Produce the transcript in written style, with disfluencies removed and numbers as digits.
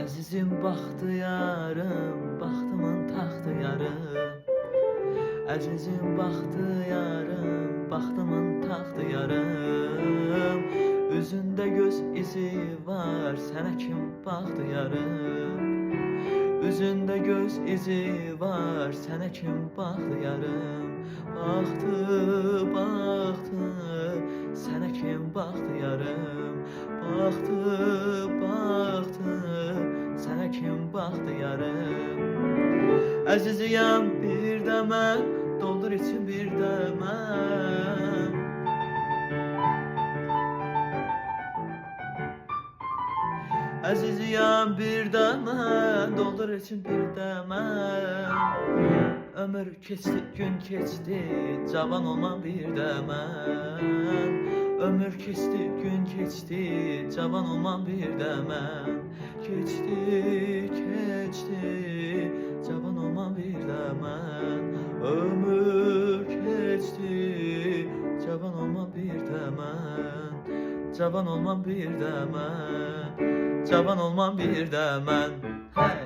Əzizim baxtiyarım, baxtımın taxtı yarım. Əzizim baxtiyarım, baxtımın taxtı yarım. Üzündə göz izi var, sənə kim baxtı yarım. Üzündə göz izi var, sənə kim baxtı yarım. Baxtı, baxtı, sənə kim baxtı yarım. Baxtı, baxtı, sənə kim baxtı yarım. Əziziyəm bir də mən, doldur için bir də mən. Əziziyəm bir də mən, doldur için bir də mən. Ömür keçdi, gün keçdi, cavan olmam bir də mən. Ömür keçdi, gün keçdi, cavan olmam bir də mən. Keçdi, keçdi, cavan olmam bir də mən. Ömür keçdi, cavan olmam bir də mən. Cavan olmam bir də mən. Cavan olmam bir də mən. Hey!